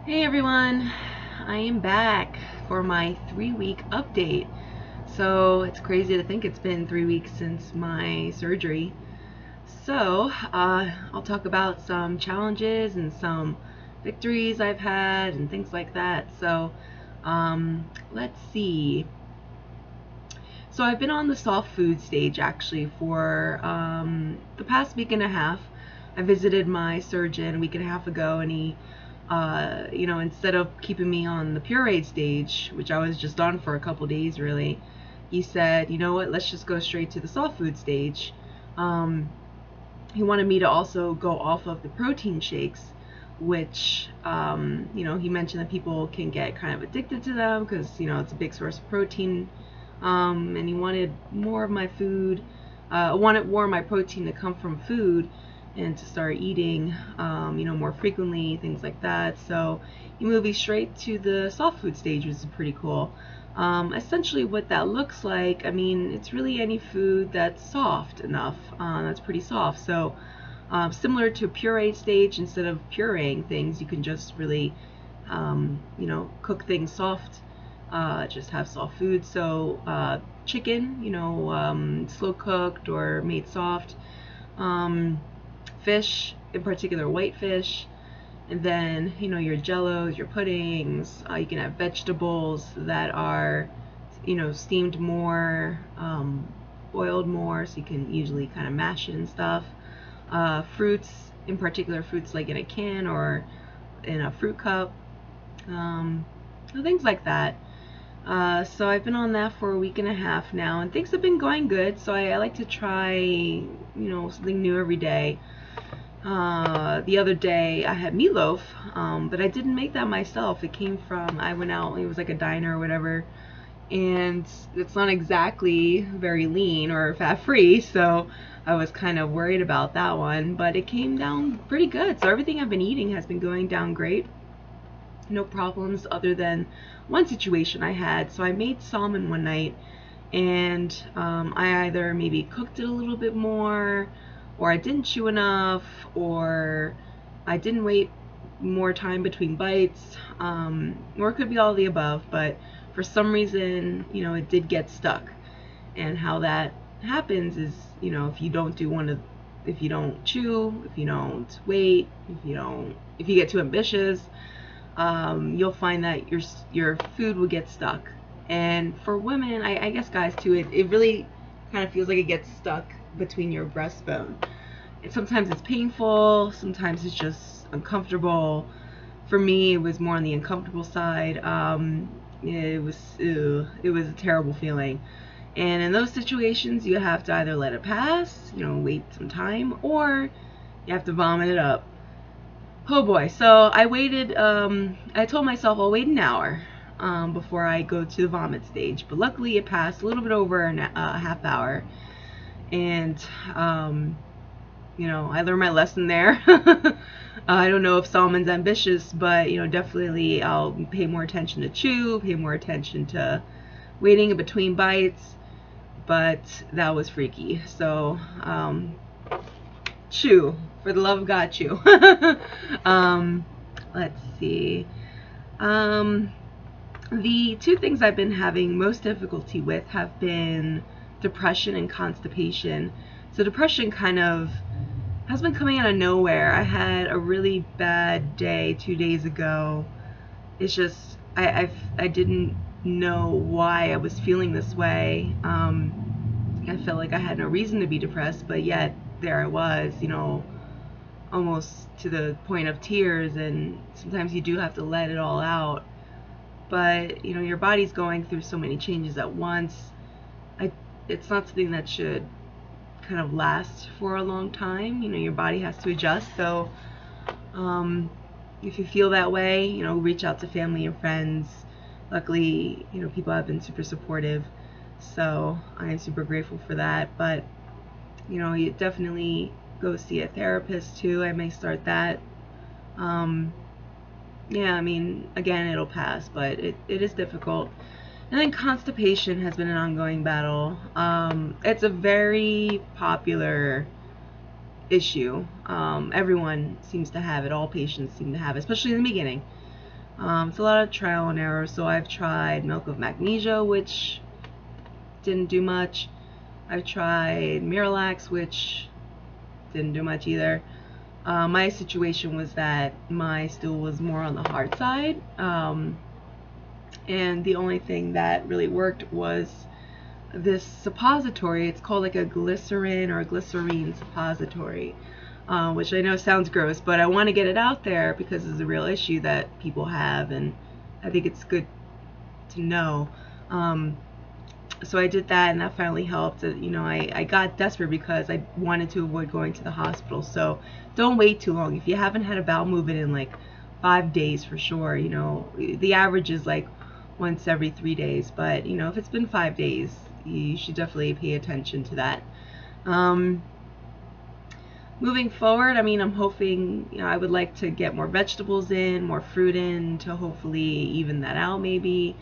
Hey everyone, I am back for my 3-week update. So it's crazy to think it's been 3 weeks since my surgery. So I'll talk about some challenges and some victories I've had and things like that. So let's see. So I've been on the soft food stage actually for the past week and a half. I visited my surgeon a week and a half ago, and he instead of keeping me on the pureed stage, which I was just on for a couple days really, he said, you know what, let's just go straight to the soft food stage. He wanted me to also go off of the protein shakes, which, he mentioned that people can get kind of addicted to them because, it's a big source of protein. And he wanted more of my food, wanted more of my protein to come from food and to start eating, more frequently, things like that. So he moved me straight to the soft food stage, which is pretty cool. Essentially what that looks like, it's really any food that's soft enough, that's pretty soft. So similar to pureed stage, instead of pureeing things, you can just really, cook things soft. Just have soft food. So chicken, slow cooked or made soft. Fish, in particular white fish, and then your jellos, your puddings. You can have vegetables that are steamed more, boiled more, so you can usually kind of mash it and stuff. Fruits, in particular fruits like in a can or in a fruit cup, things like that. So I've been on that for a week and a half now, and things have been going good. So I like to try, something new every day. The other day I had meatloaf, but I didn't make that myself. It came from, I went out, it was like a diner or whatever, and it's not exactly very lean or fat-free, so I was kind of worried about that one, but it came down pretty good. So everything I've been eating has been going down great. No problems other than one situation I had. So I made salmon one night, and I either maybe cooked it a little bit more, or I didn't chew enough, or I didn't wait more time between bites, or it could be all of the above, but for some reason, it did get stuck. And how that happens is, if you don't if you don't chew, if you don't wait, if you get too ambitious, you'll find that your food will get stuck. And for women, I guess guys too, it really kind of feels like it gets stuck between your breastbone. And sometimes it's painful, sometimes it's just uncomfortable. For me, it was more on the uncomfortable side. It was a terrible feeling. And in those situations, you have to either let it pass, wait some time, or you have to vomit it up. Oh boy, so I waited, I told myself I'll wait an hour before I go to the vomit stage, but luckily it passed a little bit over a half hour, and I learned my lesson there. I don't know if salmon's ambitious, but definitely I'll pay more attention to chew, pay more attention to waiting in between bites, but that was freaky. So chew, for the love of God, chew. Let's see. The two things I've been having most difficulty with have been depression and constipation. So depression kind of has been coming out of nowhere. I had a really bad day 2 days ago. It's just I didn't know why I was feeling this way. I felt like I had no reason to be depressed, but yet there I was, almost to the point of tears. And sometimes you do have to let it all out, but your body's going through so many changes at once. It's not something that should kind of last for a long time. Your body has to adjust. So if you feel that way, reach out to family and friends. Luckily, people have been super supportive, so I am super grateful for that. But you definitely go see a therapist too. I may start that. Yeah, again, it'll pass, but it is difficult. And then constipation has been an ongoing battle. It's a very popular issue. Everyone seems to have it. All patients seem to have it, especially in the beginning. It's a lot of trial and error. So I've tried milk of magnesia, which didn't do much. I've tried Miralax, which didn't do much either. My situation was that my stool was more on the hard side, and the only thing that really worked was this suppository. It's called like a glycerin or a glycerine suppository, which I know sounds gross, but I want to get it out there because it's a real issue that people have, and I think it's good to know. So I did that, and that finally helped. I got desperate because I wanted to avoid going to the hospital. So don't wait too long. If you haven't had a bowel movement in like 5 days, for sure, the average is like once every 3 days. But if it's been 5 days, you should definitely pay attention to that. Moving forward, I'm hoping, I would like to get more vegetables in, more fruit in, to hopefully even that out maybe.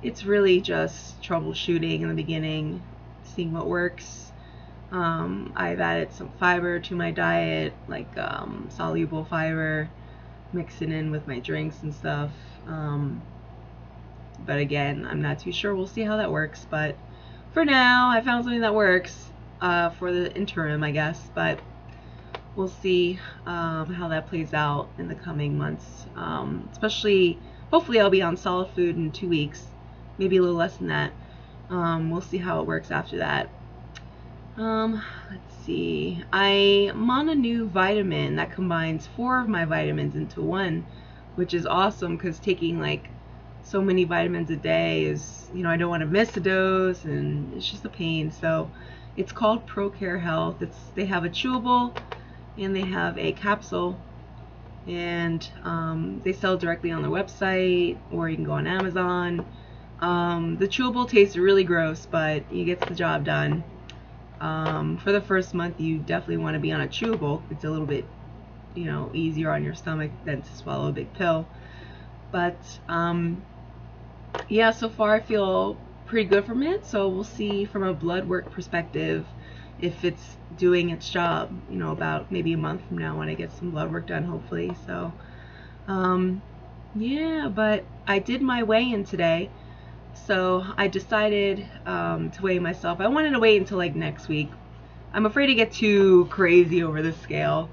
It's really just troubleshooting in the beginning, seeing what works. I've added some fiber to my diet, like soluble fiber, mixing in with my drinks and stuff. But again, I'm not too sure. We'll see how that works. But for now, I found something that works for the interim, I guess. But we'll see how that plays out in the coming months. Especially, hopefully I'll be on solid food in 2 weeks. Maybe a little less than that. We'll see how it works after that. Let's see. I'm on a new vitamin that combines 4 of my vitamins into one, which is awesome because taking like so many vitamins a day is, I don't want to miss a dose, and it's just a pain. So it's called ProCare Health. They have a chewable and they have a capsule, and they sell directly on their website, or you can go on Amazon. The chewable tastes really gross, but it gets the job done. For the first month, you definitely want to be on a chewable. It's a little bit, easier on your stomach than to swallow a big pill. But yeah, so far I feel pretty good from it. So we'll see from a blood work perspective if it's doing its job. About maybe a month from now when I get some blood work done, hopefully. So yeah, but I did my weigh-in today. So I decided to weigh myself. I wanted to wait until like next week. I'm afraid to get too crazy over the scale,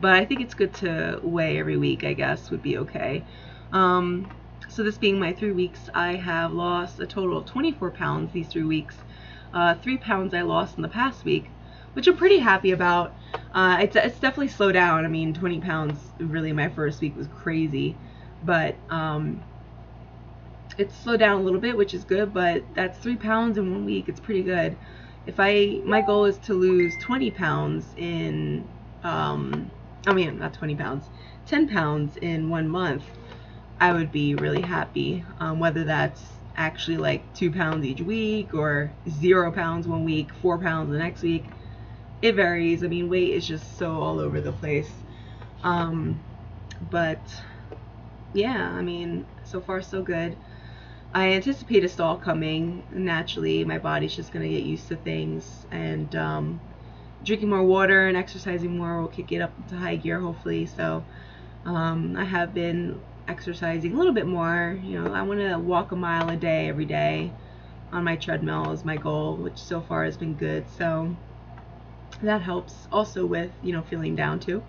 but I think it's good to weigh every week, I guess, would be okay. So this being my 3 weeks, I have lost a total of 24 pounds these 3 weeks. 3 pounds I lost in the past week, which I'm pretty happy about. It's definitely slowed down. 20 pounds really in my first week was crazy, but it's slowed down a little bit, which is good, but that's 3 pounds in 1 week. It's pretty good. My goal is to lose 20 pounds in, not 20 pounds, 10 pounds in 1 month. I would be really happy. Whether that's actually like 2 pounds each week, or 0 pounds 1 week, 4 pounds the next week. It varies. Weight is just so all over the place. But yeah, so far so good. I anticipate a stall coming naturally. My body's just gonna get used to things, and drinking more water and exercising more will kick it up into high gear, hopefully. So I have been exercising a little bit more. I want to walk a mile a day every day on my treadmill is my goal, which so far has been good. So that helps also with feeling down too.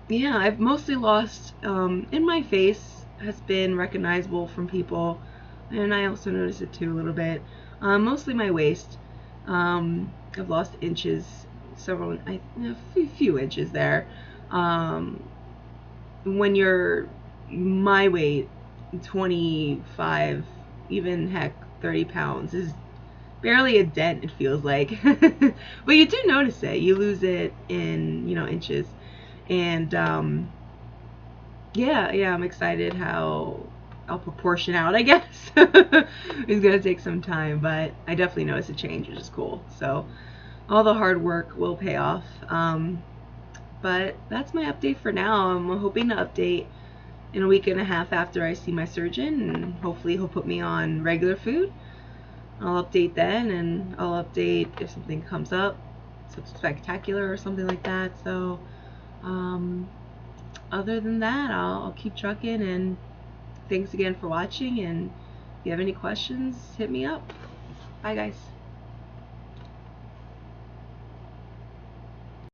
Yeah, I've mostly lost in my face has been recognizable from people, and I also noticed it too a little bit. Mostly my waist. I've lost inches, a few inches there. When you're my weight, 25, even heck 30 pounds is barely a dent, it feels like. But you do notice it. You lose it in inches. And yeah, I'm excited how I'll proportion out, I guess. It's gonna take some time, but I definitely notice a change, which is cool. So all the hard work will pay off. But that's my update for now. I'm hoping to update in a week and a half after I see my surgeon, and hopefully he'll put me on regular food. I'll update then, and I'll update if something comes up, something spectacular or something like that. So other than that, I'll keep trucking, and thanks again for watching, and if you have any questions, hit me up. Bye guys.